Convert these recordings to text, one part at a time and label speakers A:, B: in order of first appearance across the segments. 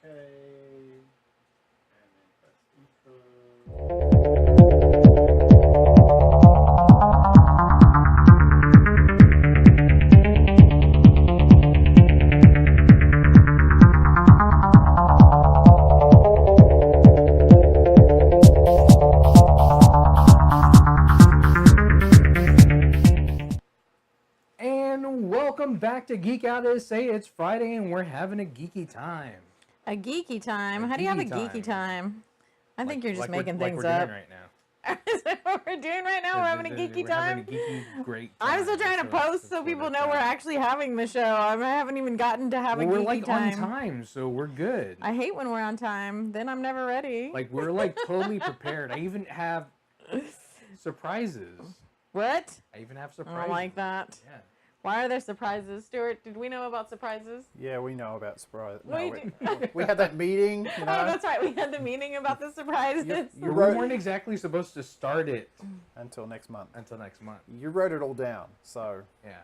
A: Okay. And then press intro. And welcome back to Geek Out SA. It's Friday and we're having a geeky time.
B: A geeky time? How do you have a geeky time? I think you're just making things up.
A: Like we're doing right now.
B: Is that what we're doing right now? We're having a geeky time?
A: We're having a geeky great time.
B: I'm still trying to post so people know we're actually having the show. I haven't even gotten to have a geeky time.
A: We're like on time, so we're good.
B: I hate when we're on time. Then I'm never ready.
A: Like we're like totally prepared. I even have surprises.
B: What?
A: I even have surprises.
B: I don't like that.
A: Yeah.
B: Why are there surprises, Stuart? Did we know about surprises?
C: Yeah, we know about surprises.
B: We
C: Had that meeting. You know,
B: Oh, that's right. We had the meeting about the surprises.
A: We weren't exactly supposed to start it
C: until next month.
A: You
C: wrote it all down, so
A: yeah.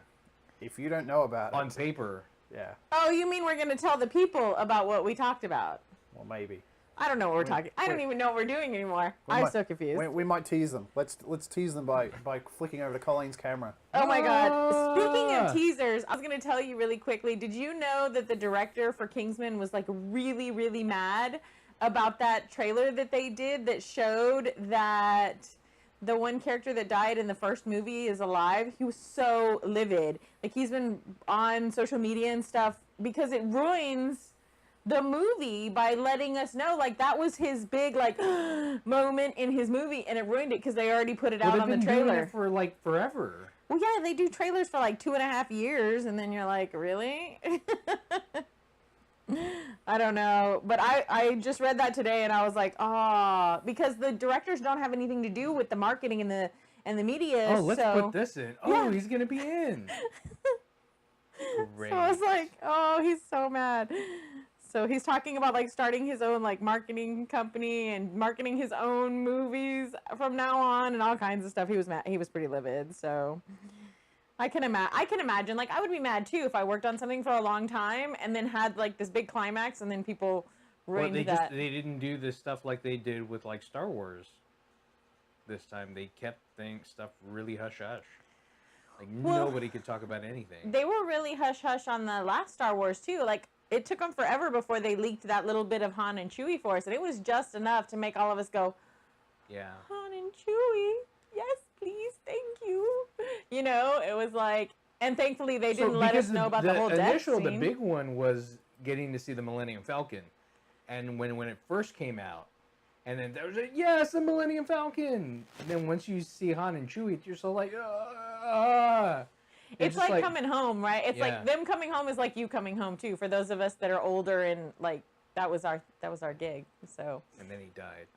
C: If you don't know about
A: on paper,
C: yeah.
B: Oh, you mean we're going to tell the people about what we talked about?
C: Well, maybe.
B: I don't know what we're talking. I don't even know what we're doing anymore. I'm so confused.
C: We might tease them. Let's tease them by flicking over to Colleen's camera.
B: Oh my God! Speaking of teasers, I was gonna tell you really quickly. Did you know that the director for Kingsman was like really, really mad about that trailer that they did that showed that the one character that died in the first movie is alive? He was so livid. Like he's been on social media and stuff because it ruins the movie by letting us know like that was his big like moment in his movie, and it ruined it because they already put it out on the trailer.
A: Doing it for like forever.
B: Well, yeah, they do trailers for like 2.5 years, and then you're like, really? I don't know, but I just read that today, and I was like, ah, because the directors don't have anything to do with the marketing and the media.
A: Oh, let's put this in. Oh, yeah. He's gonna be in. Great.
B: So I was like, oh, he's so mad. So he's talking about like starting his own like marketing company and marketing his own movies from now on and all kinds of stuff. He was mad. He was pretty livid. So I can imagine. Like I would be mad too if I worked on something for a long time and then had like this big climax and then people ruined that.
A: They didn't do this stuff like they did with like Star Wars. This time they kept stuff really hush hush. Like nobody could talk about anything.
B: They were really hush hush on the last Star Wars too. Like. It took them forever before they leaked that little bit of Han and Chewie for us, and it was just enough to make all of us go,
A: yeah,
B: Han and Chewie, yes, please, thank you. You know, it was like, and thankfully they didn't let us know about the whole death scene.
A: The big one was getting to see the Millennium Falcon, and when it first came out, and then there was the Millennium Falcon, and then once you see Han and Chewie, you're so like,
B: It's like coming home, right? It's like them coming home is like you coming home too. For those of us that are older and like that was our gig. So.
A: And then he died.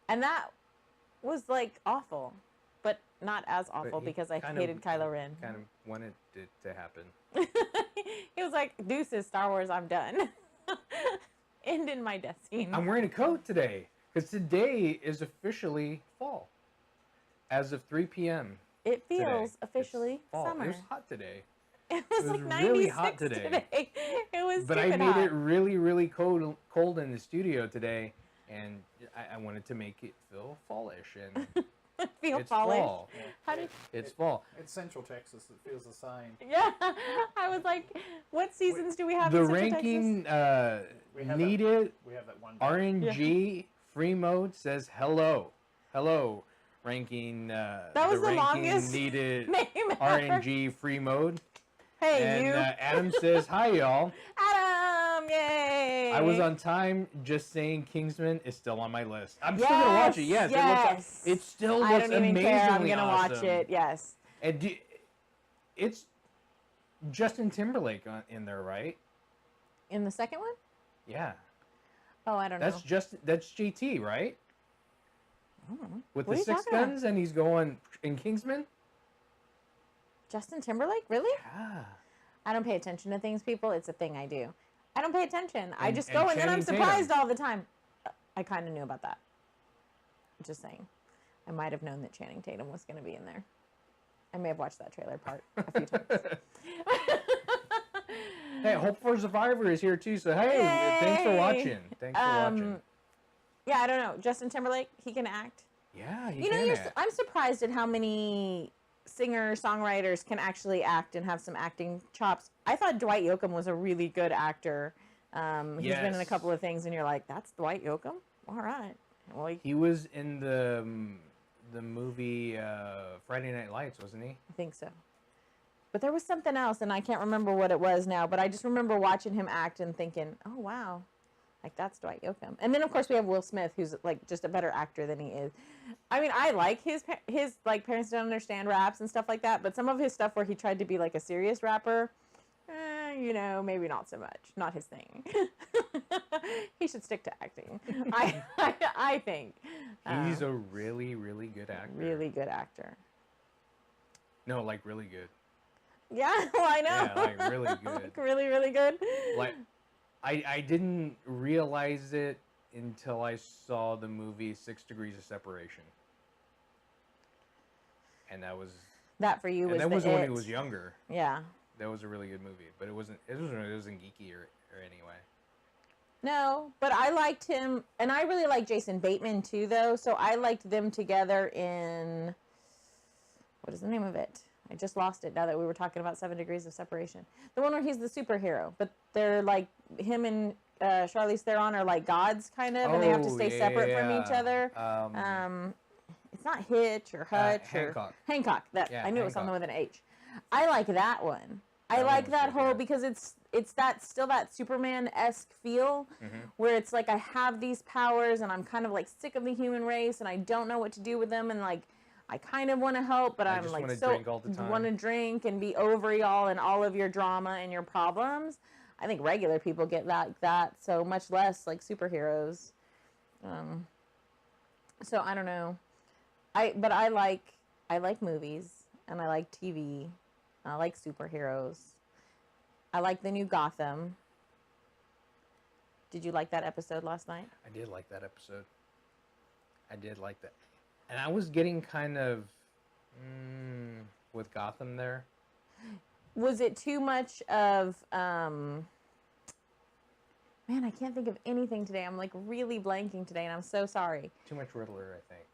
B: And that was like awful, but not as awful because I hated Kylo Ren.
A: Kind of wanted it to happen.
B: He was like, "Deuces, Star Wars, I'm done." End in my death scene.
A: I'm wearing a coat today because today is officially fall. As of 3 p.m.
B: It feels officially summer.
A: It was hot today.
B: It was like 96
A: really hot today.
B: It was
A: but I made it really, really cold in the studio today, and I wanted to make it feel fallish and
B: it's fallish.
A: Fall.
B: Yeah.
A: It's fall.
C: It's Central Texas. It feels the same.
B: Yeah, I was like, what seasons do we have?
A: The
B: in Central
A: ranking
B: Texas?
A: needed.
C: We have that one.
A: RNG free mode says hello. Ranking
B: that was the longest
A: needed
B: name
A: RNG free mode.
B: Hey,
A: and,
B: you.
A: Adam says hi, y'all.
B: Adam, yay!
A: I was on time. Just saying, Kingsman is still on my list. I'm still gonna watch it. Yes. It still looks amazingly awesome. I don't even care. I'm gonna watch it.
B: Yes.
A: And it's Justin Timberlake in there, right?
B: In the second one?
A: Yeah.
B: Oh, I don't know.
A: That's JT, right? With
B: what
A: the 6 guns, and he's going in Kingsman.
B: Justin Timberlake, really?
A: Yeah.
B: I don't pay attention to things, people. It's a thing I do. I don't pay attention. I just go, and then I'm surprised all the time. I kind of knew about that. Just saying. I might have known that Channing Tatum was going to be in there. I may have watched that trailer part a few times.
A: Hey, Hope for Survivor is here too. So hey, thanks for
B: Yay!
A: watching. Thanks for watching.
B: Yeah, I don't know. Justin Timberlake, he can act.
A: Yeah,
B: You know, I'm surprised at how many singer-songwriters can actually act and have some acting chops. I thought Dwight Yoakam was a really good actor. He's been in a couple of things, and you're like, that's Dwight Yoakam? All right. Well,
A: he was in the movie Friday Night Lights, wasn't he?
B: I think so. But there was something else, and I can't remember what it was now, but I just remember watching him act and thinking, oh, wow. Like, that's Dwight Yoakam. And then, of course, we have Will Smith, who's, like, just a better actor than he is. I mean, I like his like, Parents Don't Understand raps and stuff like that, but some of his stuff where he tried to be, like, a serious rapper, you know, maybe not so much. Not his thing. He should stick to acting, I think.
A: He's a really, really good actor.
B: Really good actor.
A: No, like, really good.
B: Yeah, well, I know.
A: Yeah, like, really good.
B: Like, really, really good.
A: Like, I didn't realize it until I saw the movie 6 Degrees of Separation. And that was...
B: That for you was
A: that was
B: the
A: when
B: it.
A: he was younger.
B: Yeah.
A: That was a really good movie. But it wasn't geeky or anyway.
B: No, but I liked him, and I really like Jason Bateman too, though. So I liked them together in... What is the name of it? I just lost it now that we were talking about 7 Degrees of Separation. The one where he's the superhero, but they're like, him and Charlize Theron are like gods, kind of, and they have to stay separate from each other. It's not Hitch or Hutch
A: Hancock.
B: or... Hancock. I knew it was something with an H. I like that one. I like that whole, because it's still that Superman-esque feel, where it's like, I have these powers, and I'm kind of like sick of the human race, and I don't know what to do with them, and like, I kind of want to help, but I'm like, so want to drink and be over y'all and all of your drama and your problems. I think regular people get that, so much less like superheroes. So I don't know. But I like movies, and I like TV. I like superheroes. I like the new Gotham. Did you like that episode last night?
A: I did like that episode. I did like that. And I was getting kind of with Gotham there.
B: Was it too much of man, I can't think of anything today. I'm like really blanking today, and I'm so sorry.
A: Too much Riddler, I think.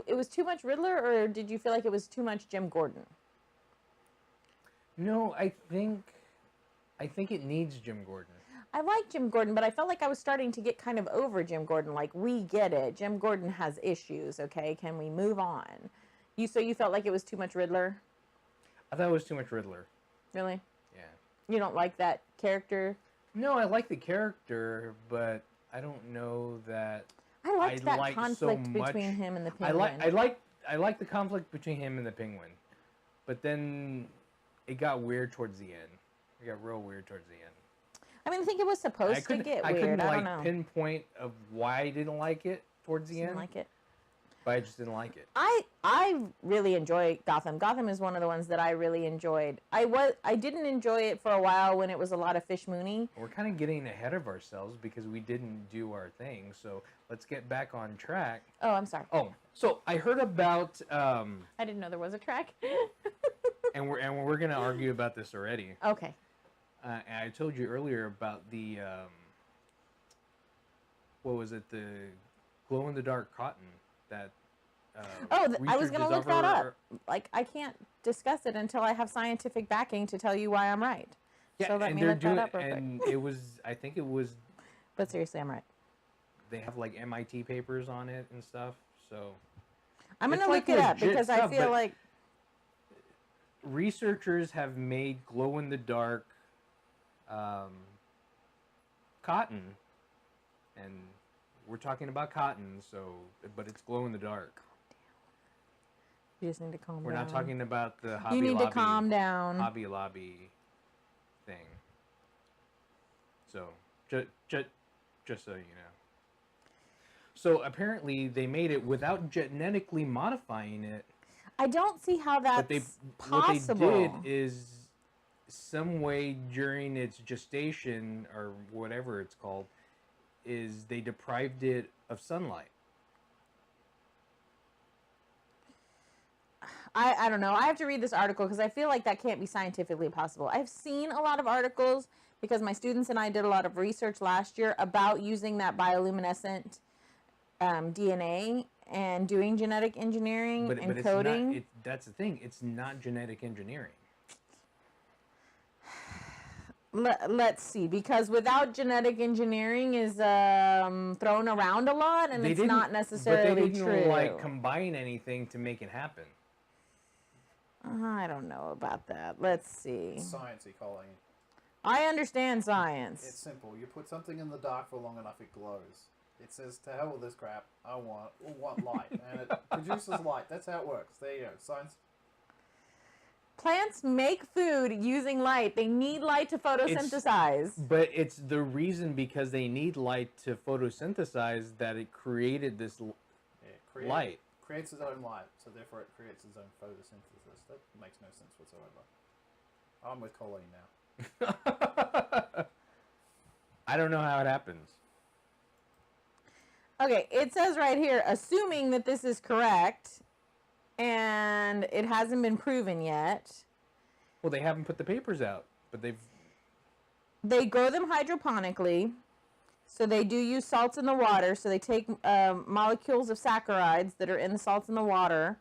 B: It was too much Riddler, or did you feel like it was too much Jim Gordon?
A: No, I think it needs Jim Gordon.
B: I like Jim Gordon, but I felt like I was starting to get kind of over Jim Gordon. Like, we get it. Jim Gordon has issues, okay? Can we move on? So you felt like it was too much Riddler?
A: I thought it was too much Riddler.
B: Really?
A: Yeah.
B: You don't like that character?
A: No, I like the character, but I don't know that
B: I liked that conflict between him and the Penguin.
A: I like the conflict between him and the Penguin. But then it got weird towards the end. It got real weird towards the end.
B: I mean, I think it was supposed to get weird.
A: I couldn't
B: I don't know.
A: Pinpoint of why I didn't like it towards the end.
B: Didn't like it.
A: But I just didn't like it.
B: I really enjoy Gotham. Gotham is one of the ones that I really enjoyed. I didn't enjoy it for a while when it was a lot of Fish Mooney.
A: We're kind of getting ahead of ourselves because we didn't do our thing. So let's get back on track.
B: Oh, I'm sorry.
A: Oh, so I heard about.
B: I didn't know there was a track.
A: and we're gonna argue about this already.
B: Okay.
A: And I told you earlier about the what was it? The glow in the dark cotton that.
B: I was going to look that up. Like, I can't discuss it until I have scientific backing to tell you why I'm right.
A: Yeah,
B: so let me look that up real quick.
A: And it was, I think it was.
B: But seriously, I'm right.
A: They have like MIT papers on it and stuff. So.
B: I'm going to look it up because I feel like.
A: Researchers have made glow in the dark cotton, and we're talking about cotton, but it's glow in the dark.
B: You just need to calm down.
A: We're not talking about the Hobby
B: You need
A: Lobby,
B: to calm down.
A: Hobby Lobby thing. So, just so you know. So apparently they made it without genetically modifying it.
B: I don't see how that's possible.
A: What they did is some way during its gestation, or whatever it's called, is they deprived it of sunlight.
B: I don't know. I have to read this article because I feel like that can't be scientifically possible. I've seen a lot of articles because my students and I did a lot of research last year about using that bioluminescent DNA and doing genetic engineering and
A: it's
B: coding.
A: not, that's the thing. It's not genetic engineering.
B: Let's see, because without genetic engineering is thrown around a lot, and it's not necessarily
A: but they didn't,
B: true.
A: like, combine anything to make it happen.
B: I don't know about that. Let's see.
C: Sciencey calling.
B: I understand science.
C: It's simple. You put something in the dark for long enough, it glows. It says, to hell with this crap. I want light. And it produces light. That's how it works. There you go. Science.
B: Plants make food using light. They need light to photosynthesize.
A: But it's the reason because they need light to photosynthesize that it created this light.
C: Creates its own light, so therefore it creates its own photosynthesis. That makes no sense whatsoever. I'm with Colleen now.
A: I don't know how it happens.
B: Okay, it says right here, assuming that this is correct, and it hasn't been proven yet.
A: Well, they haven't put the papers out, but
B: they grow them hydroponically. So they do use salts in the water. So they take molecules of saccharides that are in the salts in the water,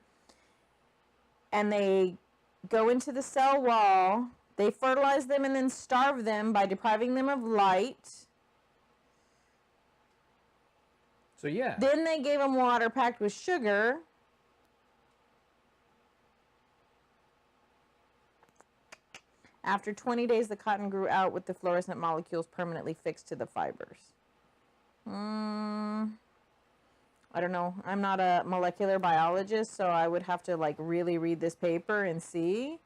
B: and they go into the cell wall. They fertilize them and then starve them by depriving them of light.
A: So yeah.
B: Then they gave them water packed with sugar. After 20 days, the cotton grew out with the fluorescent molecules permanently fixed to the fibers. I don't know. I'm not a molecular biologist, so I would have to like really read this paper and see.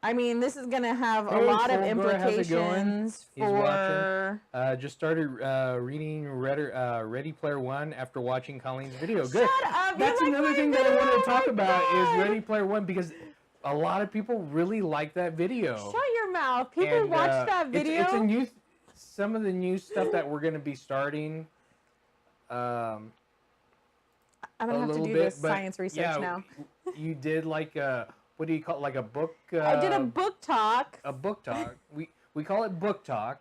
B: I mean, this is going to have a lot of implications for...
A: just started reading Ready Player One after watching Colleen's video. Good.
B: Shut up!
A: That's another thing that I wanted to talk about is Ready Player One because a lot of people really like that video.
B: Shut your mouth. People watch that video.
A: It's a new... Some of the new stuff that we're going to be starting...
B: I'm going to have to do this science research now.
A: You did like a... What do you call it? Like a book?
B: I did a book talk.
A: A book talk. We call it book talk.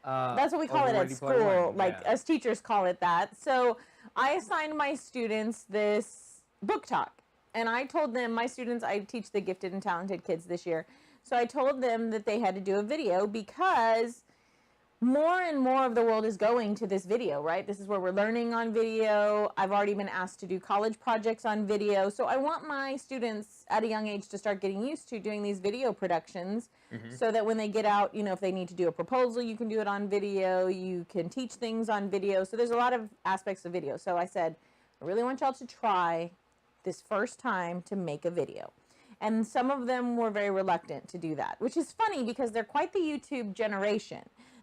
B: That's what we call it at school. Like us teachers call it that. So I assigned my students this book talk, and I told them, my students, I teach the gifted and talented kids this year. So I told them that they had to do a video because more and more of the world is going to this video, right? This is where we're learning on video. I've already been asked to do college projects on video. So I want my students at a young age to start getting used to doing these video productions so that when they get out, you know, if they need to do a proposal, you can do it on video. You can teach things on video. So there's a lot of aspects of video. So I said, I really want y'all to try this first time to make a video. And some of them were very reluctant to do that, which is funny because they're quite the YouTube generation.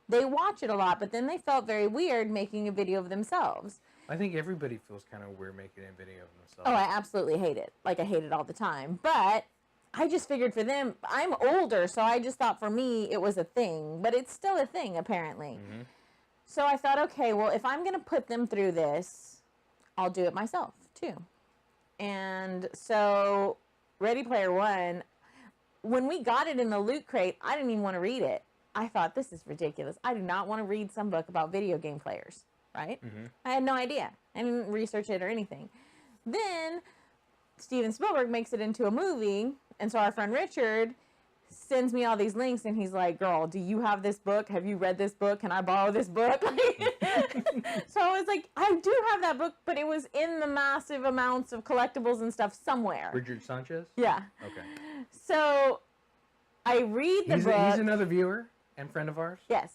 B: They watch it a lot, but then they felt very weird making a video of themselves.
A: I think everybody feels kind of weird making a video of themselves.
B: Oh, I absolutely hate it. Like, I hate it all the time. But I just figured for them, I'm older, so I just thought for me it was a thing. But it's still a thing, apparently. So I thought, okay, well, if I'm going to put them through this, I'll do it myself, too. And so, Ready Player One, when we got it in the loot crate, I didn't even want to read it. I thought, this is ridiculous. I do not want to read some book about video game players, right? I had no idea. I didn't research it or anything. Then Steven Spielberg makes it into a movie, and so our friend Richard sends me all these links, and he's like, girl, do you have this book? Have you read this book? Can I borrow this book? So I was like, I do have that book, but it was in the massive amounts of collectibles and stuff somewhere.
A: Richard Sanchez?
B: Yeah.
A: Okay.
B: So I read the book.
A: He's another viewer and friend of ours?
B: Yes.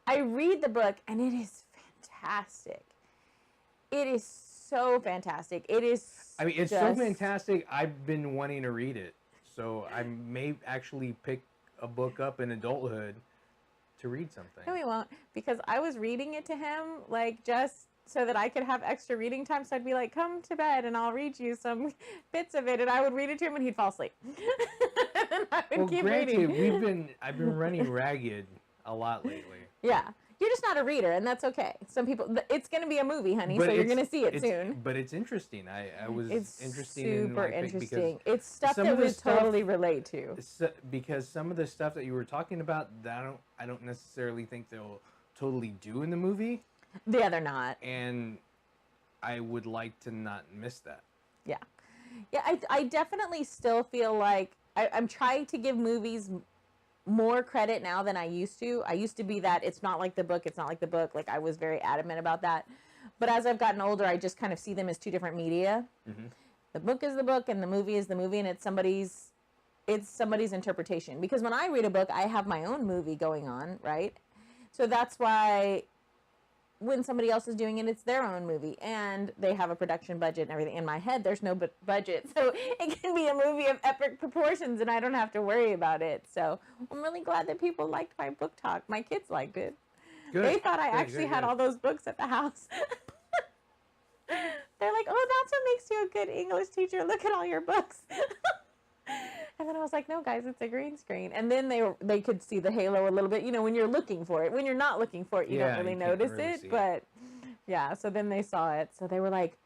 B: I read the book, and it is fantastic. It is so fantastic. It is
A: it's so fantastic. I've been wanting to read it. So I may actually pick a book up in adulthood to read something.
B: No, we won't, because I was reading it to him, like, just so that I could have extra reading time. So I'd be like, come to bed, and I'll read you some bits of it. And I would read it to him, and he'd fall asleep. And I would keep reading.
A: I've been running ragged a lot lately.
B: Yeah. You're just not a reader, and that's okay. Some people, it's going to be a movie, honey, so you're going to see it soon.
A: But it's interesting. I was
B: It's
A: interested in
B: super
A: like
B: interesting. It's stuff
A: some
B: that
A: of the
B: we
A: stuff-
B: totally relate to.
A: because some of the stuff that you were talking about, that I don't necessarily think they'll totally do in the movie,
B: Yeah, they're not.
A: and I would like to not miss that.
B: Yeah. Yeah, I definitely still feel like I'm trying to give movies more credit now than I used to. I used to be that it's not like the book, it's not like the book. Like, I was very adamant about that. But as I've gotten older, I just kind of see them as two different media.
A: Mm-hmm.
B: The book is the book, and the movie is the movie, and it's somebody's interpretation. Because when I read a book, I have my own movie going on, right? So that's why when somebody else is doing it, it's their own movie, and they have a production budget and everything. In my head, there's no budget, so it can be a movie of epic proportions, and I don't have to worry about it. So I'm really glad that people liked my book talk. My kids liked it.
A: Good.
B: They thought I
A: Good,
B: actually
A: good,
B: had
A: good.
B: all those books at the house. They're like, "Oh, that's what makes you a good English teacher. Look at all your books." And then I was like, "No, guys, it's a green screen." And then they could see the halo a little bit. You know, when you're looking for it. When you're not looking for it, you
A: Yeah,
B: don't really
A: you can't
B: notice
A: really
B: it.
A: see it.
B: But yeah, so then they saw it. So they were like,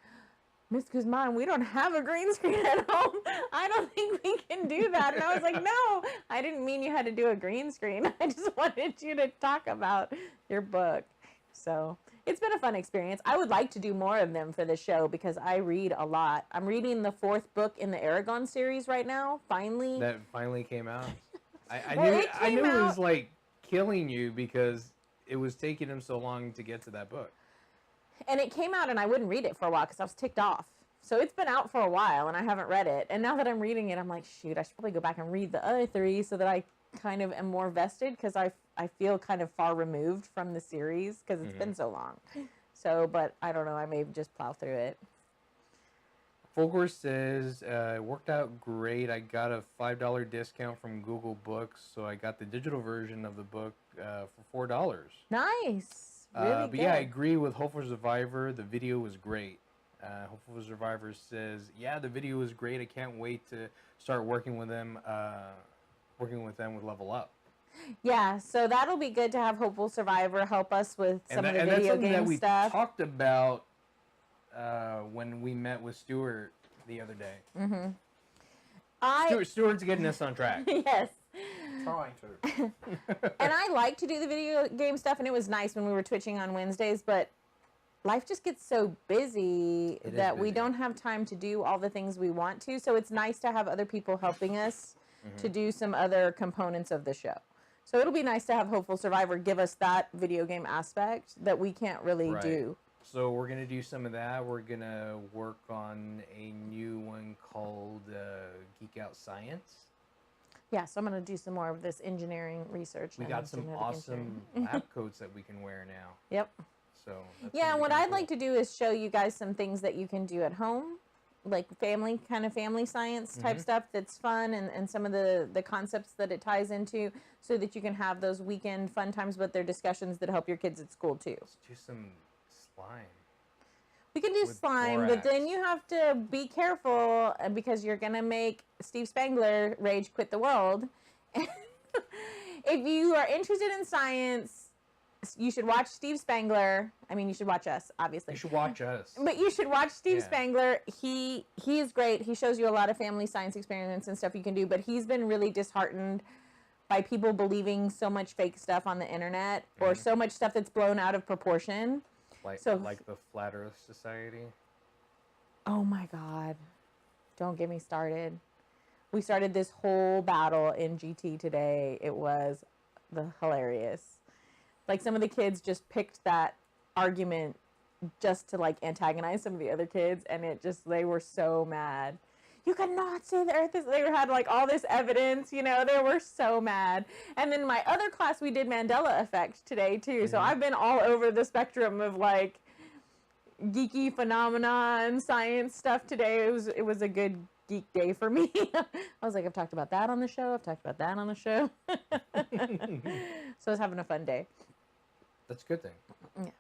B: "Miss Guzman, we don't have a green screen at home. I don't think we can do that." And I was like, "No, I didn't mean you had to do a green screen. I just wanted you to talk about your book." So it's been a fun experience. I would like to do more of them for the show because I read a lot. I'm reading the 4th book in the Aragon series right now, finally.
A: That finally came out. I
B: Well,
A: knew
B: it
A: I knew
B: came
A: it was
B: out-
A: like killing you because it was taking him so long to get to that book.
B: And it came out and I wouldn't read it for a while because I was ticked off. So it's been out for a while and I haven't read it. And now that I'm reading it, I'm like, shoot, I should probably go back and read the other 3 so that I kind of am more vested because I feel kind of far removed from the series because it's been so long. So, but I don't know, I may just plow through it.
A: Fulgor says, it worked out great. I got a $5 discount from Google Books, so I got the digital version of the book for $4.
B: Nice. Really
A: but
B: good.
A: yeah, I agree with Hopeful Survivor. The video was great. Hopeful Survivor says, yeah, the video was great. I can't wait to start working with them with Level Up.
B: Yeah, so that'll be good to have Hopeful Survivor help us with some of the
A: that's
B: video
A: something that
B: game
A: we
B: stuff.
A: talked about when we met with Stuart the other day. Stuart's getting us on track.
B: Yes.
C: Trying to.
B: And I like to do the video game stuff, and it was nice when we were twitching on Wednesdays, but life just gets so busy
A: It is
B: that we
A: busy.
B: don't have time to do all the things we want to. So it's nice to have other people helping us to do some other components of the show. So it'll be nice to have Hopeful Survivor give us that video game aspect that we can't really
A: Right.
B: do.
A: So we're gonna do some of that. We're gonna work on a new one called Geek Out Science.
B: Yeah, so I'm going to do some more of this engineering research.
A: We
B: and
A: got some
B: genetic
A: awesome
B: engineering.
A: lab coats that we can wear now.
B: Yep.
A: So that's
B: Yeah,
A: gonna
B: and
A: be
B: what
A: kinda
B: I'd like
A: cool.
B: to do is show you guys some things that you can do at home, like family science type stuff that's fun, and some of the concepts that it ties into, so that you can have those weekend fun times, but they're discussions that help your kids at school too.
A: Let's do some slime.
B: We can do
A: With
B: slime, but then
A: borax.
B: you have to be careful because you're going to make Steve Spangler rage quit the world. If you are interested in science, you should watch Steve Spangler. I mean, you should watch us, obviously.
A: You should watch us.
B: But you should watch Steve
A: Yeah.
B: Spangler. He is great. He shows you a lot of family science experiments and stuff you can do, but he's been really disheartened by people believing so much fake stuff on the internet or so much stuff that's blown out of proportion.
A: Like
B: So-
A: like the Flat Earth Society.
B: Oh my God. Don't get me started. We started this whole battle in GT today. It was hilarious. Like, some of the kids just picked that argument just to like antagonize some of the other kids, and they were so mad. You cannot say the earth is, they had like all this evidence, they were so mad. And then my other class, we did Mandela effect today too. So I've been all over the spectrum of like geeky phenomena and science stuff today. It was a good geek day for me. I was like, I've talked about that on the show. I've talked about that on the show. So I was having a fun day.
A: That's a good thing.
B: Yeah.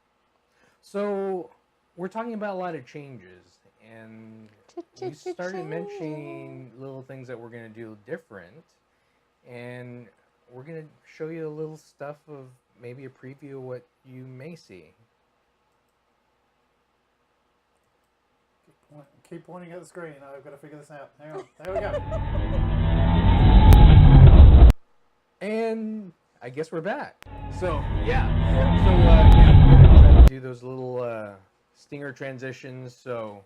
A: So we're talking about a lot of changes, and you started mentioning little things that we're going to do different, and we're going to show you a little stuff of maybe a preview of what you may see.
C: Keep pointing at the screen. I've got to figure this out. Hang on. There we go.
A: And I guess we're back. So yeah, we're gonna try to do those little stinger transitions so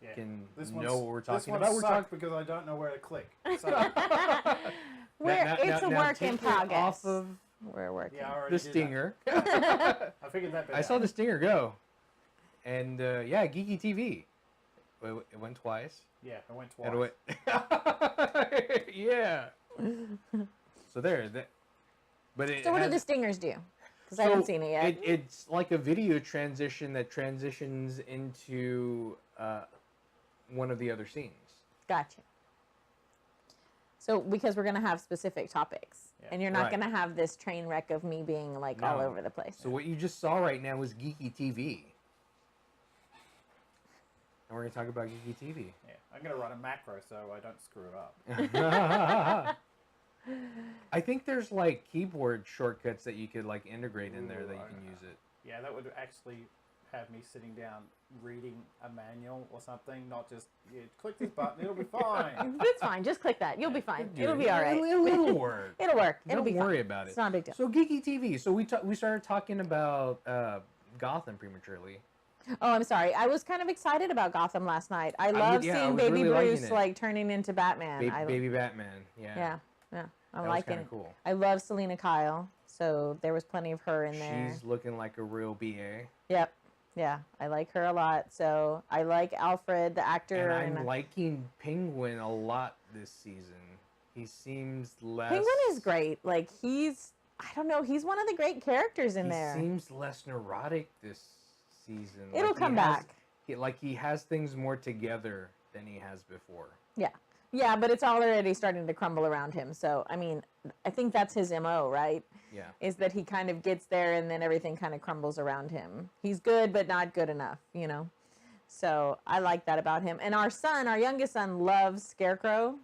A: you can know what we're talking about.
C: We're talking because I don't know where to click. So.
B: It's a work in
A: take it
B: progress.
A: Off of
B: We're working.
C: Yeah, I already
A: the
C: did
A: stinger.
C: that. I figured that bit
A: I
C: out.
A: saw the stinger go, and yeah, Geeky TV. It went twice.
C: Yeah, it went
A: And
C: twice.
A: it went yeah. So there. But it
B: So what do
A: has-
B: the stingers do? Because I haven't seen it yet.
A: It's like a video transition that transitions into one of the other scenes.
B: Gotcha. So because we're gonna have specific topics,
C: Yeah.
B: and you're not
A: Right.
B: gonna have this train wreck of me being like all
A: No.
B: over the place.
A: So what you just saw right now was Geeky TV. And we're going to talk about Geeky TV.
C: Yeah, I'm going to run a macro so I don't screw it up.
A: I think there's like keyboard shortcuts that you could like integrate in there that you can use it.
C: Yeah, that would actually have me sitting down reading a manual or something, not just, click this button, it'll be fine.
B: It's fine. Just click that. You'll be fine. It'll be all right.
A: It'll work.
B: It'll work. It'll
A: Don't
B: be
A: worry
B: fine.
A: about it.
B: It's not a big deal.
A: So Geeky TV. So we started talking about Gotham prematurely.
B: Oh, I'm sorry. I was kind of excited about Gotham last night. I love
A: I
B: seeing
A: was
B: Baby
A: really liking
B: Bruce
A: it.
B: like turning into Batman.
A: Baby Batman. Yeah.
B: Yeah. I'm
A: That was
B: liking
A: kinda
B: it.
A: cool.
B: I love Selena Kyle, so there was plenty of her in there.
A: She's looking like a real BA.
B: Yep. Yeah, I like her a lot. So I like Alfred, the actor.
A: And I'm liking Penguin a lot this season. He seems less.
B: Penguin is great. Like I don't know, he's one of the great characters in there.
A: He seems less neurotic this season.
B: It'll come back.
A: He has things more together than he has before.
B: Yeah. Yeah, but it's already starting to crumble around him. So, I mean, I think that's his MO, right?
A: Yeah.
B: Is that he kind of gets there and then everything kind of crumbles around him. He's good, but not good enough, you know? So I like that about him. And our youngest son, loves Scarecrow.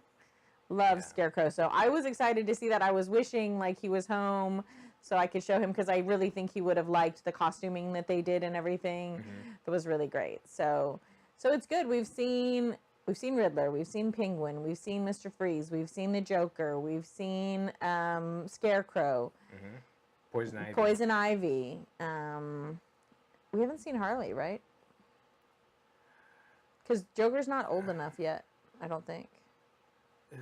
B: Scarecrow. So I was excited to see that. I was wishing like he was home so I could show him, because I really think he would have liked the costuming that they did and everything. It was really great. So it's good. We've seen Riddler, we've seen Penguin, we've seen Mr. Freeze, we've seen the Joker, we've seen Scarecrow,
A: Poison Ivy.
B: We haven't seen Harley, right? Because Joker's not old enough yet, I don't think.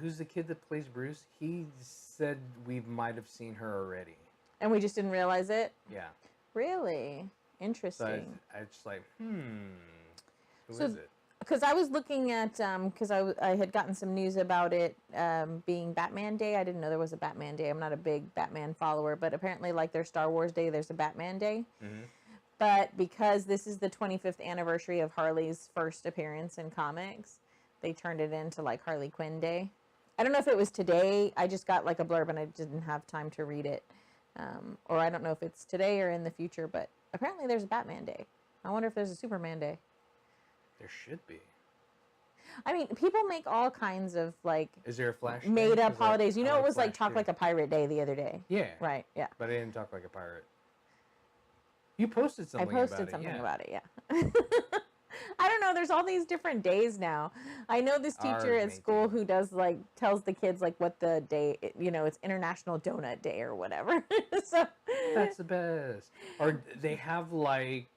A: Who's the kid that plays Bruce? He said we might have seen her already.
B: And we just didn't realize it?
A: Yeah.
B: Really? Interesting.
A: So I just like, who is
B: So-
A: it?
B: Because I was looking at, because I had gotten some news about it being Batman Day. I didn't know there was a Batman Day. I'm not a big Batman follower, but apparently like their Star Wars Day, there's a Batman Day. But because this is the 25th anniversary of Harley's first appearance in comics, they turned it into like Harley Quinn Day. I don't know if it was today. I just got like a blurb and I didn't have time to read it. Or I don't know if it's today or in the future, but apparently there's a Batman Day. I wonder if there's a Superman Day.
A: There should be.
B: I mean, people make all kinds of like
A: Is there a Flash?
B: made
A: Day?
B: up
A: 'Cause I-
B: holidays. You
A: I
B: know, it was like
A: Flash
B: Talk
A: too.
B: Like a Pirate Day the other day.
A: Yeah.
B: Right. Yeah.
A: But I didn't talk like a pirate. You posted
B: I
A: something
B: posted
A: about
B: something
A: it. Yeah.
B: about it. Yeah. I don't know. There's all these different days now. I know this teacher
A: Ours
B: at
A: may
B: school
A: too.
B: who does like tells the kids like what the day. You know, it's International Donut Day or whatever. So
A: That's the best. Or they have like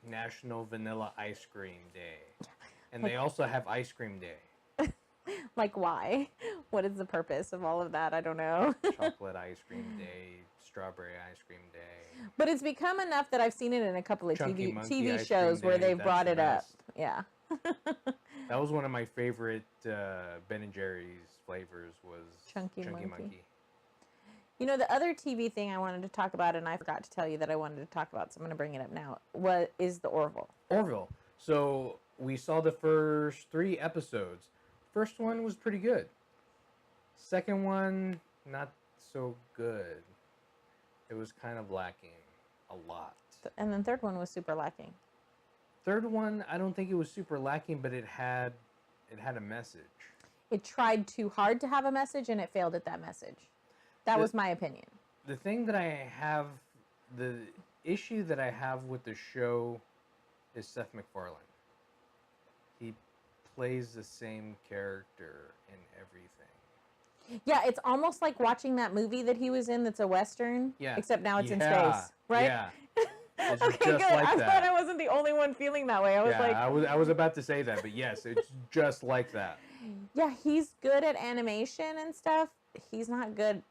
A: National Vanilla Ice Cream Day. And they also have Ice Cream Day.
B: like, why? What is the purpose of all of that? I don't know.
A: Chocolate Ice Cream Day, Strawberry Ice Cream Day.
B: But it's become enough that I've seen it in a couple of
A: Chunky
B: TV
A: Monkey Ice
B: shows
A: Cream
B: where
A: Day,
B: they've
A: that's
B: brought
A: the
B: it up.
A: best.
B: Yeah.
A: That was one of my favorite Ben and Jerry's flavors was
B: Chunky Monkey.
A: Monkey.
B: You know, the other TV thing I wanted to talk about, and I forgot to tell you that I wanted to talk about, so I'm going to bring it up now, is the Orville.
A: Orville. So we saw the first 3 episodes. First one was pretty good. Second one, not so good. It was kind of lacking a lot.
B: And then third one was super lacking.
A: Third one, I don't think it was super lacking, but it had a message.
B: It tried too hard to have a message, and it failed at that message. That was my opinion.
A: the thing that I have, the issue that I have with the show is Seth MacFarlane. He plays the same character in everything.
B: Yeah, it's almost like watching that movie that he was in that's a Western.
A: Yeah.
B: Except now it's in
A: Yeah,
B: space, right?
A: Yeah. It's
B: Okay,
A: just
B: good.
A: like
B: I
A: that.
B: thought I wasn't the only one feeling that way. I was
A: Yeah,
B: like,
A: I was about to say that, but yes, it's just like that.
B: yeah, he's good at animation and stuff. He's not good.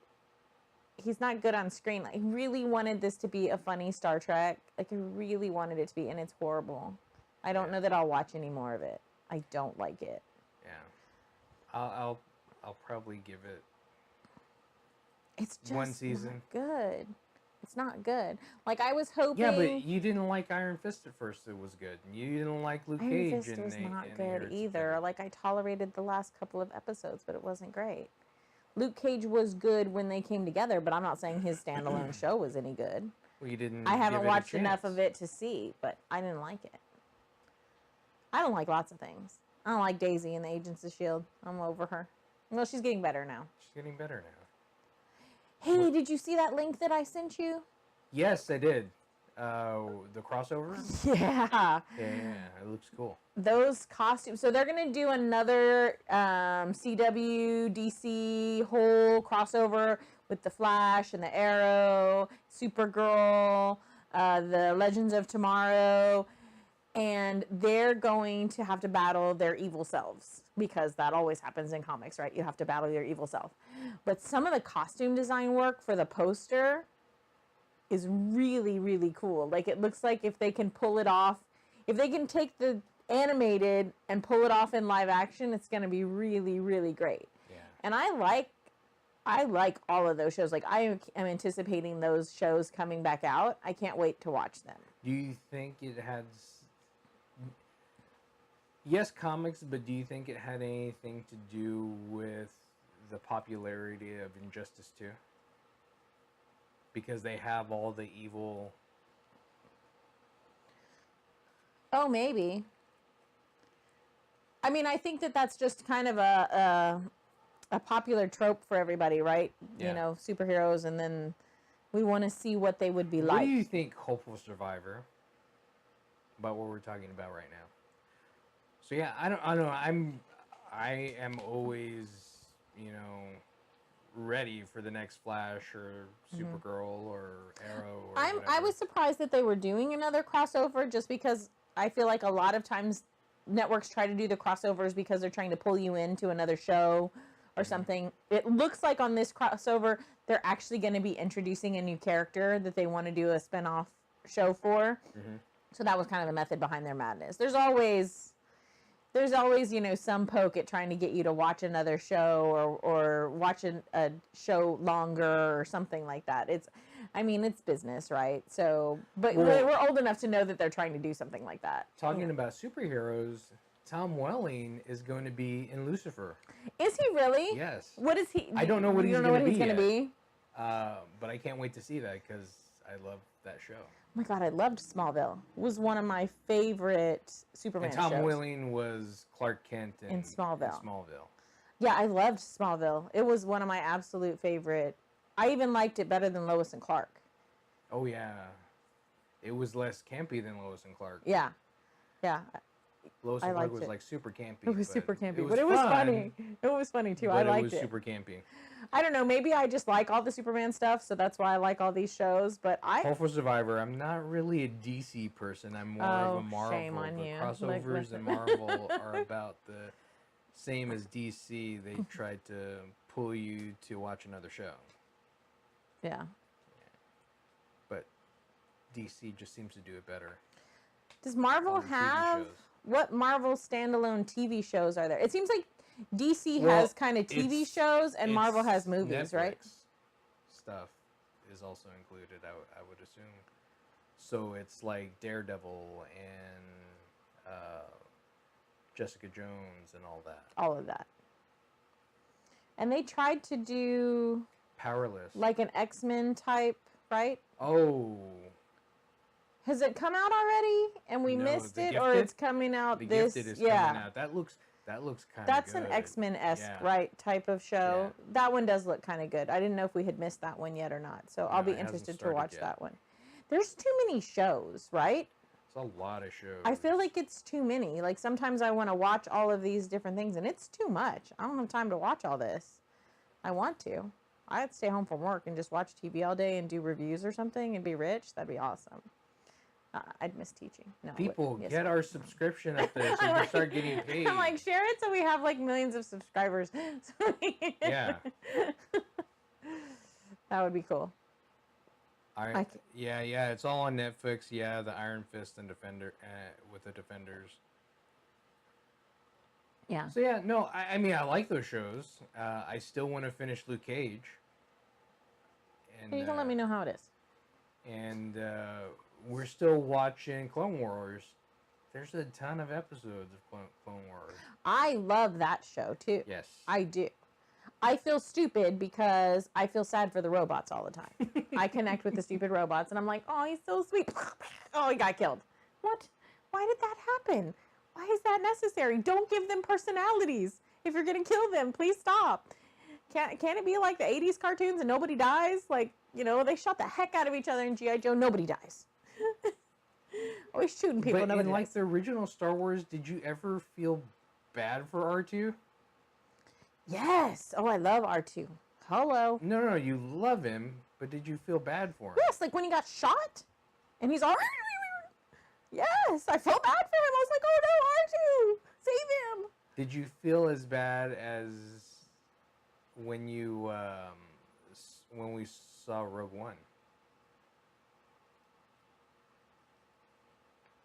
B: He's not good on screen. Like, I really wanted this to be a funny Star Trek. Like, I really wanted it to be, and it's horrible. I don't know that I'll watch any more of it. I don't like it.
A: Yeah, I'll probably give it
B: It's just
A: one season.
B: not good. It's not good. Like, I was hoping.
A: Yeah, but you didn't like Iron Fist at first. It was good. You didn't like Luke
B: Iron
A: Cage.
B: Fist was
A: in
B: not
A: in
B: good
A: Heroes
B: either.
A: Infinity.
B: Like, I tolerated the last couple of episodes, but it wasn't great. Luke Cage was good when they came together, but I'm not saying his standalone show was any good.
A: Well, you didn't.
B: I haven't
A: give it a
B: watched enough
A: chance.
B: of it to see, but I didn't like it. I don't like lots of things. I don't like Daisy in the Agents of S.H.I.E.L.D. I'm over her. Well, she's getting better now.
A: She's getting better now.
B: Hey, did you see that link that I sent you?
A: Yes, I did. The crossover.
B: Yeah.
A: Yeah, it looks cool.
B: Those costumes. So they're going to do another CW, DC whole crossover with the Flash and the Arrow, Supergirl, the Legends of Tomorrow. And they're going to have to battle their evil selves because that always happens in comics, right? You have to battle your evil self. But some of the costume design work for the poster is really, really cool. Like, it looks like if they can pull it off, if they can take the animated and pull it off in live action, it's going to be really, really great.
A: Yeah.
B: And I like all of those shows. Like, I am anticipating those shows coming back out. I can't wait to watch them.
A: Do you think it has? Yes, comics, but do you think it had anything to do with the popularity of Injustice 2? Because they have all the evil.
B: Oh, maybe. I mean, I think that that's just kind of a popular trope for everybody, right?
A: Yeah.
B: You know, superheroes, and then we want to see what they would be
A: What
B: like.
A: do you think, Hopeful Survivor? About what we're talking about right now. So yeah, I don't know. I am always, ready for the next Flash or Supergirl or Arrow or
B: I
A: whatever.
B: was surprised that they were doing another crossover, just because I feel like a lot of times networks try to do the crossovers because they're trying to pull you into another show or something. It looks like on this crossover they're actually going to be introducing a new character that they want to do a spin-off show for. So that was kind of a method behind their madness. There's always, some poke at trying to get you to watch another show or watch a show longer or something like that. It's business, right? So, but we're old enough to know that they're trying to do something like that.
A: Talking about superheroes, Tom Welling is going to be in Lucifer.
B: Is he really?
A: Yes.
B: What is he?
A: I don't know what
B: you
A: he's
B: don't know
A: gonna
B: what he's
A: be
B: going to
A: yet.
B: be?
A: But I can't wait to see that because I love that show.
B: Oh my God, I loved Smallville. It was one of my favorite Superman
A: And Tom
B: shows.
A: Welling was Clark Kent
B: In Smallville.
A: In Smallville.
B: Yeah, I loved Smallville. It was one of my absolute favorite. I even liked it better than Lois and Clark.
A: Oh yeah, it was less campy than Lois and Clark.
B: Yeah.
A: Lois
B: I
A: and Clark
B: liked
A: was
B: it.
A: like super campy.
B: It was
A: but
B: super campy,
A: it
B: but it was
A: fun,
B: funny. It was funny too. I
A: but
B: liked
A: it was
B: it.
A: super campy.
B: I don't know. Maybe I just like all the Superman stuff, so that's why I like all these shows. But
A: Hopeful Survivor. I'm not really a DC person. I'm more of a Marvel.
B: shame on
A: but
B: you.
A: crossovers and Marvel are about the same as DC. They tried to pull you to watch another show,
B: yeah.
A: but DC just seems to do it better.
B: Does Marvel
A: on TV
B: have
A: shows.
B: what Marvel standalone TV shows are there? It seems like DC
A: Well,
B: has kind of TV
A: it's-
B: shows and Marvel
A: it's
B: has movies, right?
A: Netflix stuff is also included, I would assume. So it's like Daredevil and Jessica Jones and all that.
B: All of that. And they tried to do
A: Powerless.
B: like an X-Men type, right?
A: Oh,
B: Has it come out already and we
A: No,
B: missed
A: The
B: it, or
A: Gifted?
B: it's coming out
A: The
B: this?
A: Gifted is
B: yeah.
A: coming out. That That looks kind of
B: That's
A: good.
B: an X-Men-esque,
A: Yeah.
B: right, type of show.
A: Yeah.
B: That one does look kind of good. I didn't know if we had missed that one yet or not. So I'll
A: No,
B: be
A: it hasn't
B: interested to
A: started
B: watch
A: yet.
B: that one. There's too many shows, right?
A: It's a lot of shows.
B: I feel like it's too many. Like sometimes I want to watch all of these different things and it's too much. I don't have time to watch all this. I want to. I'd stay home from work and just watch TV all day and do reviews or something and be rich. That'd be awesome. I'd miss teaching. No,
A: People,
B: yes,
A: get our subscription up there so we can start getting paid.
B: I'm like, share it so we have like millions of subscribers.
A: Yeah.
B: That would be cool.
A: Yeah, it's all on Netflix. Yeah, the Iron Fist and Defender with the Defenders.
B: Yeah.
A: So yeah, no, I mean I like those shows. I still want to finish Luke Cage. And
B: You can let me know how it is.
A: And we're still watching Clone Wars. There's a ton of episodes of Clone Wars.
B: I love that show too.
A: Yes.
B: I do. I feel stupid because I feel sad for the robots all the time. I connect with the stupid robots and I'm like, oh, he's so sweet. Oh, he got killed. What? Why did that happen? Why is that necessary? Don't give them personalities. If you're going to kill them, please stop. Can it be like the 80s cartoons and nobody dies? Like, you know, they shot the heck out of each other in G.I. Joe. Nobody dies. Always shooting people.
A: But
B: nobody
A: in like
B: dies.
A: the original Star Wars, did you ever feel bad for R2?
B: Yes. Oh, I love R2. Hello.
A: No, you love him, but did you feel bad for him?
B: Yes, like when he got shot and he's all. Yes, I felt bad for him. I was like, oh no, R2, save him.
A: Did you feel as bad as when you when we saw Rogue One?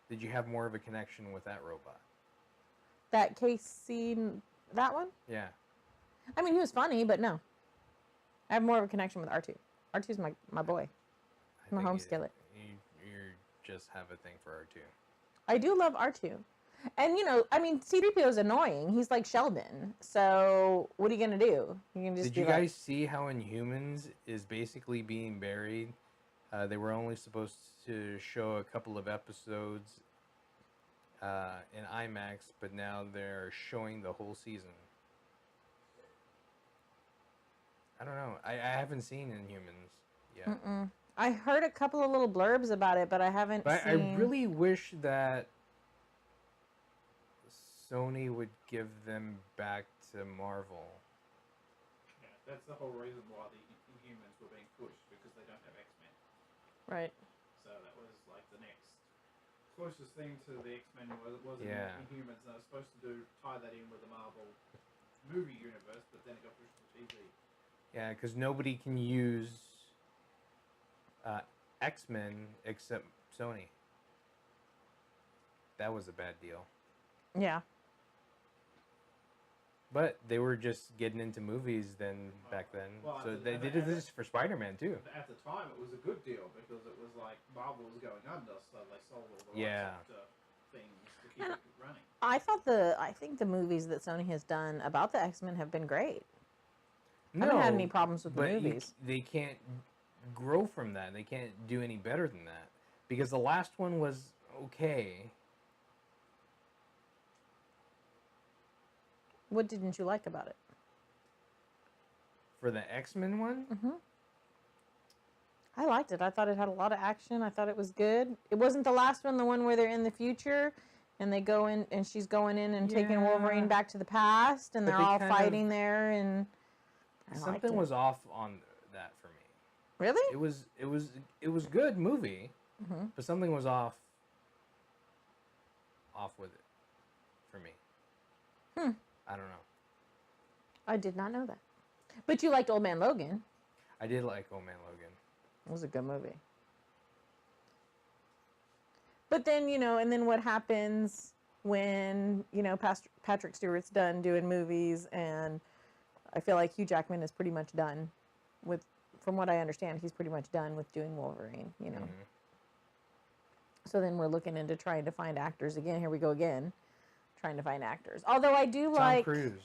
A: Did you have more of a connection with that robot?
B: That case scene, that one?
A: Yeah.
B: I mean, he was funny, but no. I have more of a connection with R2. R2's my boy.
A: I
B: My
A: think
B: home
A: you
B: skillet.
A: just have a thing for R2.
B: I do love R2. And, you know, I mean, C-3PO is annoying. He's like Sheldon. So, what are you going to do? You can just
A: Did
B: be
A: you
B: like,
A: guys see how Inhumans is basically being buried? They were only supposed to show a couple of episodes in IMAX, but now they're showing the whole season. I don't know. I haven't seen Inhumans yet.
B: Mm-mm. I heard a couple of little blurbs about it, but I haven't
A: But
B: seen...
A: I really wish that Sony would give them back to Marvel.
C: Yeah, that's the whole reason why the Inhumans were being pushed, because they don't have X-Men.
B: Right.
C: So that was like the next closest thing to the X-Men was
A: Yeah.
C: Inhumans. And I was supposed to tie that in with the Marvel movie universe, but then it got pushed to TV.
A: Yeah, because nobody can use X-Men except Sony. That was a bad deal.
B: Yeah.
A: But they were just getting into movies back then.
C: Well,
A: So
C: at
A: they
C: the-
A: did this for Spider-Man too.
C: At the time, it was a good deal because it was like Marvel was going under, so they sold all the
A: Yeah.
C: rights to things to keep it running.
B: I think the movies that Sony has done about the X-Men have been great. I haven't had any problems with the
A: but
B: movies.
A: they can't grow from that. They can't do any better than that. Because the last one was okay.
B: What didn't you like about it?
A: For the X-Men one?
B: Mm-hmm. I liked it. I thought it had a lot of action. I thought it was good. It wasn't the last one, the one where they're in the future and they go in and she's going in and taking
A: Yeah.
B: Wolverine back to the past and
A: But
B: they're
A: they
B: all
A: kind of-
B: fighting there and I liked
A: Something
B: it.
A: was off on that for me.
B: Really?
A: It was good movie,
B: Mm-hmm.
A: but something was off with it for me. I don't know.
B: I did not know that. But you liked Old Man Logan.
A: I did like Old Man Logan.
B: It was a good movie. But then, you know, and then what happens when, you know, Patrick Stewart's done doing movies, and I feel like Hugh Jackman is pretty much done with, from what I understand, he's pretty much done with doing Wolverine, you know.
A: Mhm.
B: So then we're looking into trying to find actors again. Here we go again, trying to find actors. Although I do
A: Tom
B: like...
A: Cruise,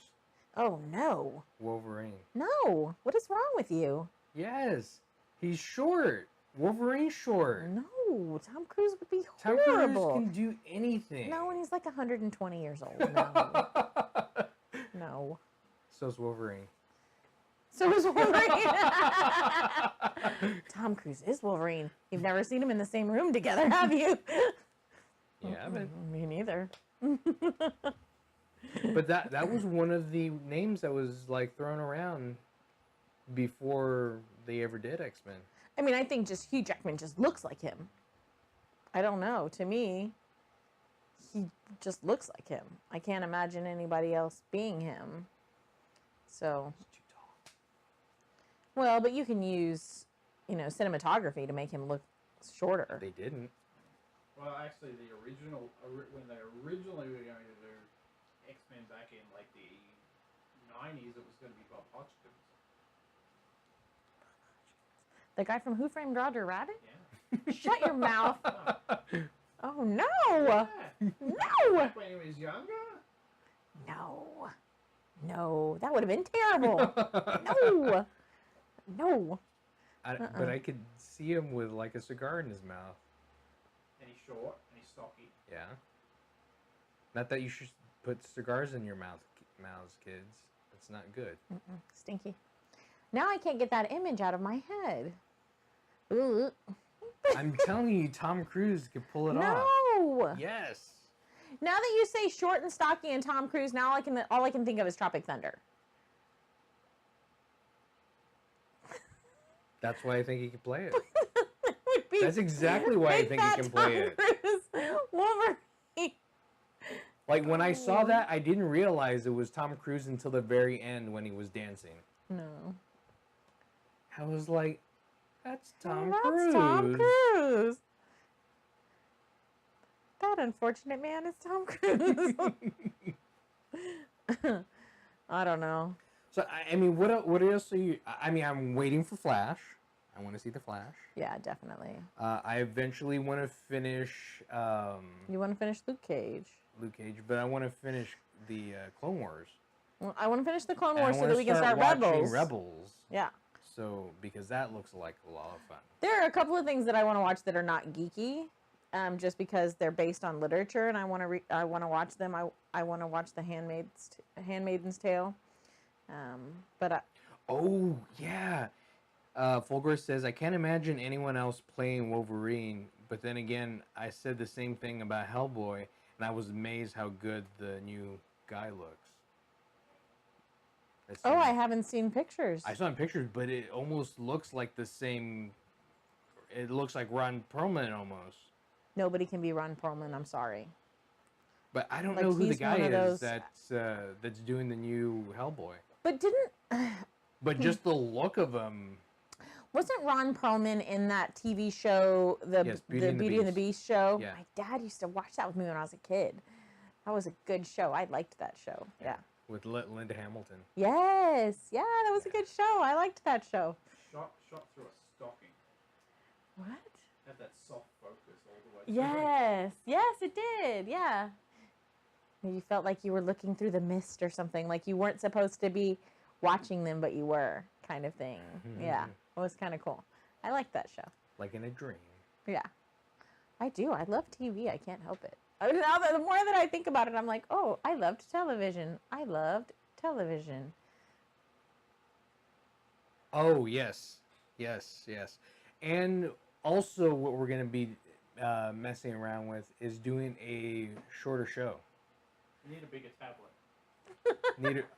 B: Oh, no.
A: Wolverine.
B: No. What is wrong with you?
A: Yes, he's short. Wolverine's short.
B: No. Tom Cruise would be
A: Tom
B: horrible.
A: Cruise can do anything.
B: No, and he's like 120 years old. No. No.
A: So's Wolverine.
B: So is Wolverine. Tom Cruise is Wolverine. You've never seen him in the same room together, have you?
A: Yeah, but
B: Me neither.
A: but that was one of the names that was like thrown around before they ever did X-Men.
B: I mean, I think just Hugh Jackman just looks like him. I don't know. To me, he just looks like him. I can't imagine anybody else being him. So,
A: He's too tall.
B: well, but you can use, cinematography to make him look shorter.
A: They didn't.
C: Well, actually, the original when they originally were going to do X-Men back in like the 90s, it was going to be Bob Hoskins.
B: The guy from Who Framed Roger Rabbit?
C: Yeah.
B: Shut your mouth. Oh, no.
C: Yeah.
B: No.
C: Back when he was younger.
B: No. No. That would have been terrible. No. No.
A: But I could see him with like a cigar in his mouth.
C: And he's short and he's stocky.
A: Yeah. Not that you should put cigars in your mouths, kids. It's not good.
B: Stinky. Now I can't get that image out of my head. Ooh.
A: I'm telling you, Tom Cruise could pull it off.
B: No.
A: Yes.
B: Now that you say short and stocky and Tom Cruise, now all I can think of is Tropic Thunder.
A: That's why I think he can play it.
B: Would be
A: That's exactly why I
B: big
A: think he
B: fat
A: can play it.
B: Tom Cruise Wolverine.
A: Like when I saw that, I didn't realize it was Tom Cruise until the very end when he was dancing.
B: No.
A: I was like, that's Tom
B: That's
A: Cruise.
B: Tom Cruise. That unfortunate man is Tom Cruise. I don't know.
A: So I mean, what else are you? I mean, I'm waiting for Flash. I want to see the Flash.
B: Yeah, definitely.
A: I eventually want to finish
B: You want to finish Luke Cage?
A: Luke Cage, but I want to finish the Clone Wars.
B: Well, I want to finish the Clone
A: And I
B: Wars so
A: wanna
B: that we can start
A: watching
B: Rebels.
A: Rebels.
B: Yeah.
A: So because that looks like a lot of fun.
B: There are a couple of things that I want to watch that are not geeky, just because they're based on literature, and I want to watch them. I want to watch The Handmaid's Tale.
A: Oh yeah. Fulgur says, I can't imagine anyone else playing Wolverine, but then again, I said the same thing about Hellboy, and I was amazed how good the new guy looks.
B: I haven't seen pictures.
A: I saw in pictures, but it almost looks like the same. It looks like Ron Perlman almost.
B: Nobody can be Ron Perlman. I'm sorry.
A: But I don't
B: Like,
A: know who the
B: he's
A: guy
B: one of
A: is
B: those-
A: that's doing the new Hellboy.
B: But
A: But just the look of him.
B: wasn't Ron Perlman in that TV show,
A: Yes,
B: the
A: Beauty
B: Beauty
A: and
B: and
A: the
B: the Beast show?
A: Yeah.
B: My dad used to watch that with me when I was a kid. That was a good show. I liked that show. Yeah.
A: With Linda Hamilton.
B: Yes. Yeah, that was a good show. I liked that show.
C: Shot through a stocking.
B: What?
C: Had that soft focus all the way through.
B: Yes. Yes, it did. Yeah. You felt like you were looking through the mist or something. Like you weren't supposed to be watching them, but you were, kind of thing.
A: Mhm.
B: Yeah. It was kind of cool. I liked that show.
A: Like in a dream.
B: Yeah. I do. I love TV. I can't help it. Now, the more that I think about it, I'm like, oh, I loved television. I loved television.
A: Oh, yes. Yes, yes. And also what we're going to be messing around with is doing a shorter show.
C: You need a bigger tablet.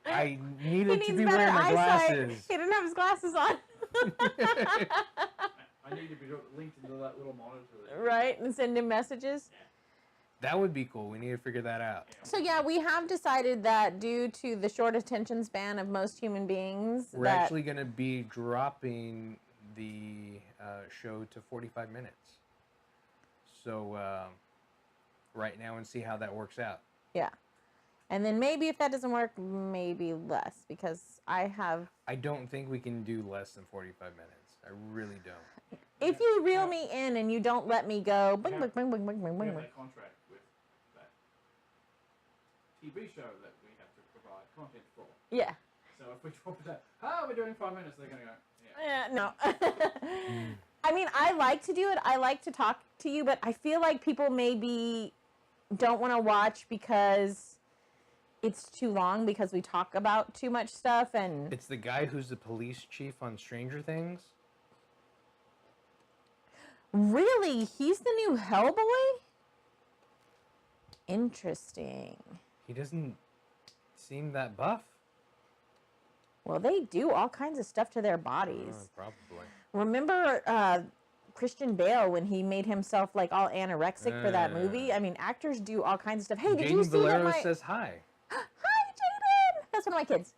A: I
B: He
A: needed
B: needs
A: to be
B: better
A: wearing my
B: eyesight.
A: glasses.
B: He didn't have his glasses on.
C: I need to be linked into that little monitor.
B: Right? And send him messages.
A: That would be cool. We need to figure that out.
B: So yeah, we have decided that due to the short attention span of most human beings,
A: We're actually going to be dropping the show to 45 minutes. So right now and see how that works out.
B: yeah. And then maybe if that doesn't work, maybe less, because I
A: don't think we can do less than 45 minutes. I really don't.
B: if you reel me in and you don't let me go, bing, bing, bing, bing, bing, bing,
C: We have
B: bing.
C: that contract with that TV show that we have to provide content for.
B: Yeah.
C: So if we drop it out, we're doing 5 minutes, they're going to go, yeah.
B: No. I mean, I like to do it. I like to talk to you, but I feel like people maybe don't want to watch because it's too long because we talk about too much stuff and
A: It's the guy who's the police chief on Stranger Things.
B: really, he's the new Hellboy? Interesting.
A: He doesn't seem that buff.
B: Well, they do all kinds of stuff to their bodies.
A: Probably.
B: Remember Christian Bale when he made himself like all anorexic for that movie? I mean, actors do all kinds of stuff. Hey, did you
A: Jaden
B: see
A: Valero
B: that
A: says hi.
B: Hi, Jaden! That's one of my kids.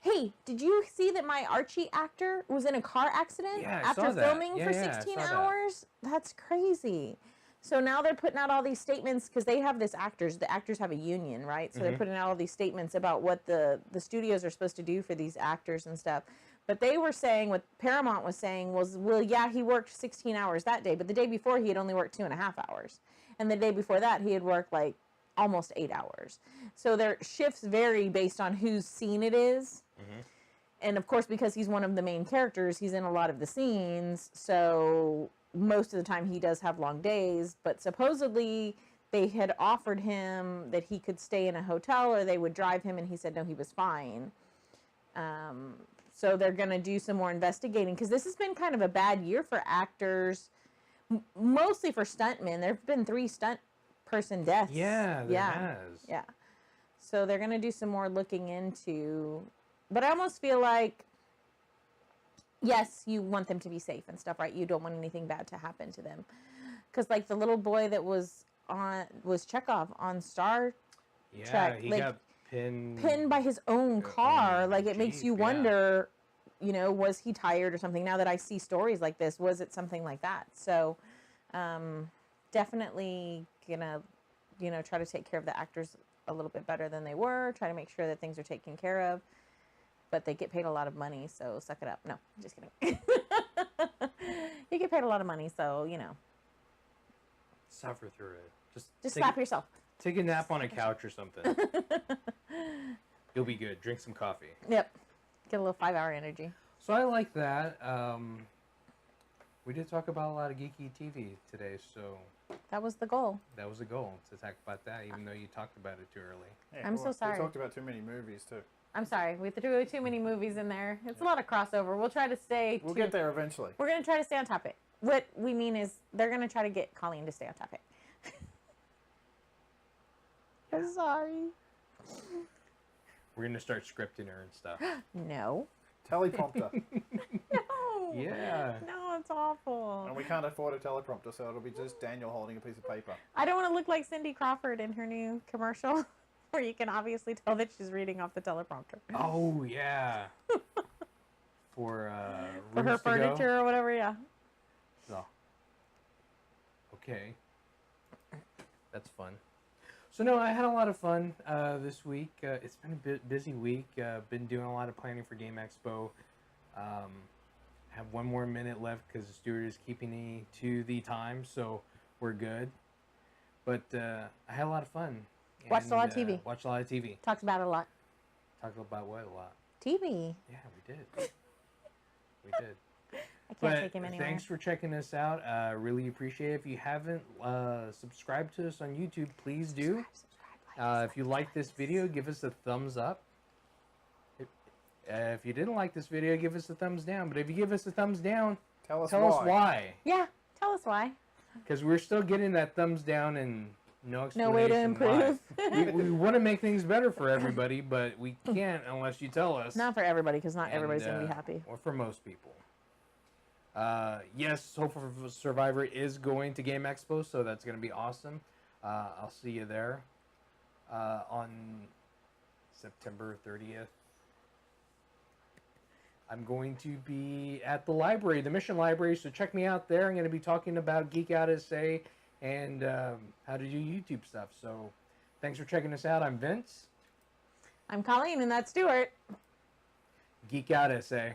B: Hey, did you see that my Archie actor was in a car accident
A: Yeah, I
B: after
A: saw that.
B: filming
A: Yeah,
B: for
A: yeah, I
B: 16
A: saw that.
B: hours? That's crazy. So now they're putting out all these statements because they have the actors have a union, right? So they're putting out all these statements about what the studios are supposed to do for these actors and stuff. But they were saying, what Paramount was saying was, well, yeah, he worked 16 hours that day, but the day before he had only worked 2.5 hours. And the day before that he had worked like almost 8 hours. So their shifts vary based on whose scene it is. And of course, because he's one of the main characters, he's in a lot of the scenes. So most of the time he does have long days, but supposedly they had offered him that he could stay in a hotel or they would drive him, and he said no, he was fine. So they're going to do some more investigating because this has been kind of a bad year for actors, mostly for stuntmen. There have been 3 stunt person deaths.
A: Yeah, there has.
B: Yeah. So they're going to do some more looking into, but I almost feel like, yes, you want them to be safe and stuff, right? You don't want anything bad to happen to them. Because like the little boy that was Chekhov on Star Trek.
A: He
B: like,
A: got pinned
B: by his own car.
A: own
B: Like it makes
A: Jeep,
B: you wonder, you know, was he tired or something? Now that I see stories like this, was it something like that? So definitely gonna, you know, try to take care of the actors a little bit better than they were. Try to make sure that things are taken care of. But they get paid a lot of money, so suck it up. No, just kidding. You get paid a lot of money, so, you know.
A: Suffer through it.
B: Just slap yourself.
A: Take a nap on a couch or something. You'll be good. Drink some coffee.
B: Yep. Get a little 5-hour energy.
A: So I like that. We did talk about a lot of Geeky TV today, so
B: That was the goal.
A: that was a goal to talk about that, even though you talked about it too early.
C: Yeah,
B: I'm so sorry.
C: We talked about too many movies too.
B: I'm sorry. We threw too many movies in there. It's a lot of crossover. We'll try to stay.
C: We'll get there eventually.
B: We're going to try to stay on topic. What we mean is they're going to try to get Colleen to stay on topic. I'm sorry.
A: We're gonna start scripting her and stuff.
B: No.
C: Teleprompter.
B: No.
A: Yeah.
B: No, it's awful.
C: And we can't afford a teleprompter, so it'll be just Daniel holding a piece of paper.
B: I don't want to look like Cindy Crawford in her new commercial where you can obviously tell that she's reading off the teleprompter.
A: Oh yeah. For
B: For her
A: rooms to go?
B: furniture or whatever, yeah.
A: Oh. Okay. That's fun. So no, I had a lot of fun this week. It's been a bit busy week. Been doing a lot of planning for Game Expo. Have one more minute left because the steward is keeping me to the time, so we're good. But I had a lot of fun.
B: Watched a lot of TV.
A: Watched a lot of TV.
B: Talked about it a lot.
A: Talked about what a lot?
B: TV.
A: Yeah, we did. We did.
B: I can't take him anywhere.
A: Thanks for checking us out. Really appreciate it. If you haven't subscribed to us on YouTube, please do.
B: Subscribe,
A: If you like this video, give us a thumbs up. If you didn't like this video, give us a thumbs down. But if you give us a thumbs down,
C: Tell us
A: tell us why.
B: Yeah, tell us why.
A: Because we're still getting that thumbs down and no explanation.
B: No way to improve.
A: why. we want to make things better for everybody, but we can't unless you tell us.
B: Not for everybody, because not
A: And,
B: everybody's going to be happy.
A: Or for most people. Yes, Hope for Survivor is going to Game Expo, so that's going to be awesome. I'll see you there on September 30th. I'm going to be at the library, the Mission Library, so check me out there. I'm going to be talking about Geek Out SA and how to do YouTube stuff. So thanks for checking us out. I'm Vince.
B: I'm Colleen, and that's Stuart.
A: Geek Out SA.